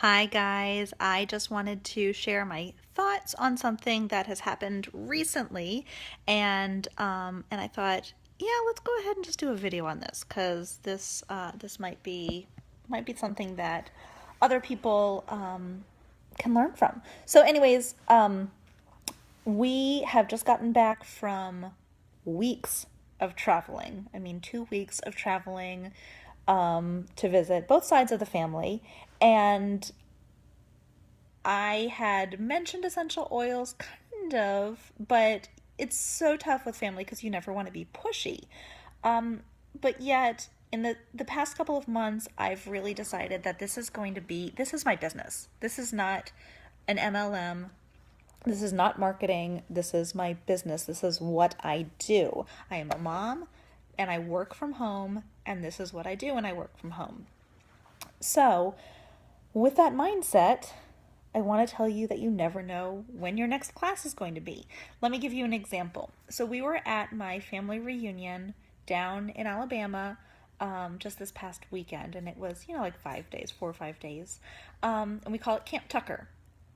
Hi guys, I just wanted to share my thoughts on something that has happened recently, and I thought, yeah, let's go ahead and just do a video on this because this might be something that other people can learn from. So, anyways, we have just gotten back from weeks of traveling. I mean, 2 weeks of traveling to visit both sides of the family. And I had mentioned essential oils, kind of, but it's so tough with family because you never want to be pushy. Um, but yet, in the past couple of months, I've really decided that this is my business. This is not an MLM. This is not marketing. This is my business. This is what I do. I am a mom and I work from home, and this is what I do when I work from home. So, with that mindset, I want to tell you that you never know when your next class is going to be. Let me give you an example. So, we were at my family reunion down in Alabama just this past weekend, and it was, like 5 days, 4 or 5 days. And we call it Camp Tucker.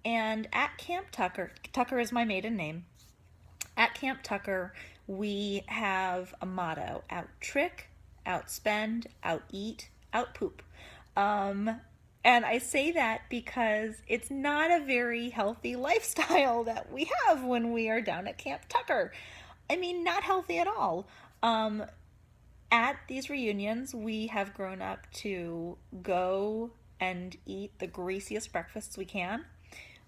And at Camp Tucker, Tucker is my maiden name. At Camp Tucker, we have a motto: out trick, out spend, out eat, out poop. Um, and I say that because it's not a very healthy lifestyle that we have when we are down at Camp Tucker. I mean, not healthy at all. Um, at these reunions, we have grown up to go and eat the greasiest breakfasts we can.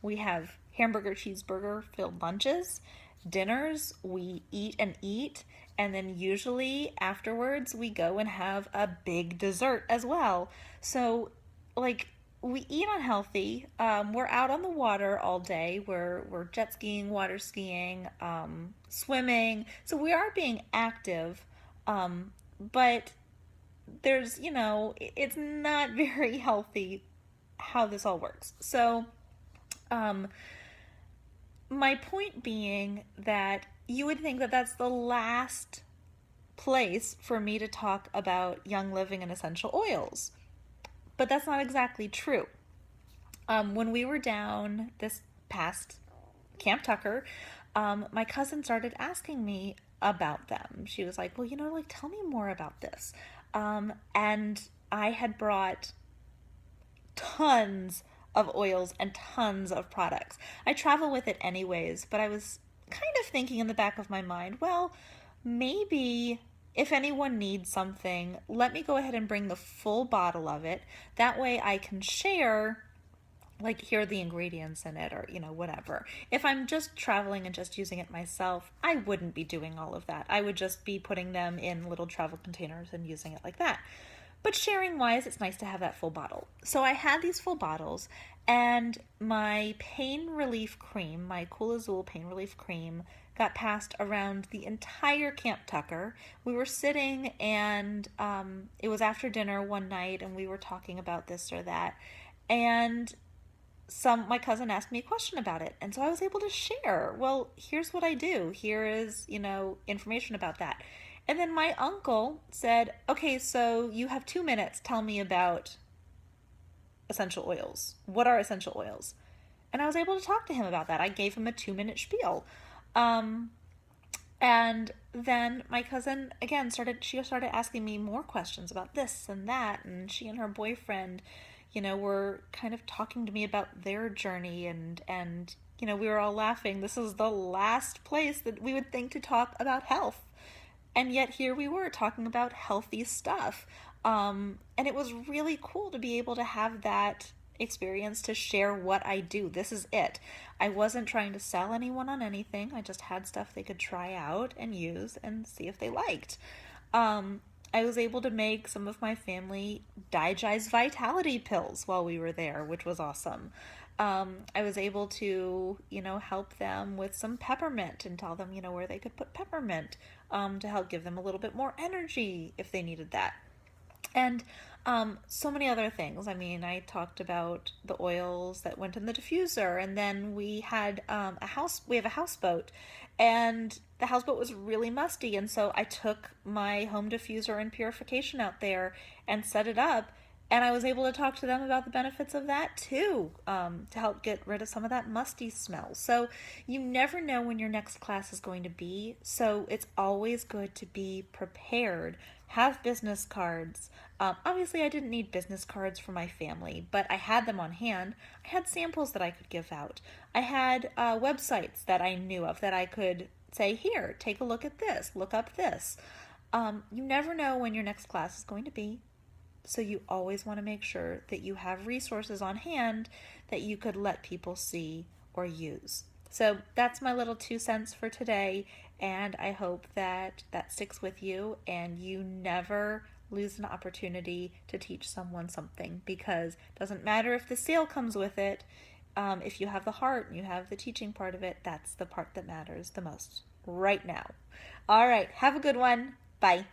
We have hamburger, cheeseburger filled lunches. Dinners, we eat and eat. And then usually afterwards, we go and have a big dessert as well. So, like, we eat unhealthy. We're out on the water all day. We're jet skiing, water skiing, swimming. So we are being active. But it's not very healthy how this all works. So, um, my point being that you would think that that's the last place for me to talk about Young Living and essential oils. But that's not exactly true. When we were down this past Camp Tucker, my cousin started asking me about them. She was like, well, tell me more about this. And I had brought tons of oils and tons of products. I travel with it anyways, but I was kind of thinking in the back of my mind, well, maybe if anyone needs something, let me go ahead and bring the full bottle of it. That way I can share, like, here are the ingredients in it, or whatever. If I'm just traveling and just using it myself, I wouldn't be doing all of that. I would just be putting them in little travel containers and using it like that. But sharing wise, it's nice to have that full bottle. So I had these full bottles, and my pain relief cream, my Cool Azul pain relief cream, got passed around the entire Camp Tucker. We were sitting, and it was after dinner one night, and we were talking about this or that. And my cousin asked me a question about it, and so I was able to share. Well, here's what I do. Here is, information about that. And then my uncle said, okay, so you have 2 minutes. Tell me about essential oils. What are essential oils? And I was able to talk to him about that. I gave him a 2-minute spiel. Um, and then my cousin, again, started asking me more questions about this and that. And she and her boyfriend, were kind of talking to me about their journey. And we were all laughing. This is the last place that we would think to talk about health. And yet here we were talking about healthy stuff. And it was really cool to be able to have that experience to share what I do. This is it. I wasn't trying to sell anyone on anything. I just had stuff they could try out and use and see if they liked. I was able to make some of my family digest vitality pills while we were there, which was awesome. I was able to, help them with some peppermint and tell them, where they could put peppermint to help give them a little bit more energy if they needed that. And so many other things. I mean, I talked about the oils that went in the diffuser, and then we had we have a houseboat, and the houseboat was really musty, and so I took my home diffuser and purification out there and set it up And I was able to talk to them about the benefits of that too, to help get rid of some of that musty smell. So you never know when your next class is going to be. So it's always good to be prepared. Have business cards. Obviously, I didn't need business cards for my family, but I had them on hand. I had samples that I could give out. I had websites that I knew of that I could say, here, take a look at this, look up this. You never know when your next class is going to be. So you always want to make sure that you have resources on hand that you could let people see or use. So that's my little 2 cents for today, and I hope that that sticks with you and you never lose an opportunity to teach someone something, because it doesn't matter if the sale comes with it. If you have the heart and you have the teaching part of it, that's the part that matters the most right now. All right, have a good one. Bye.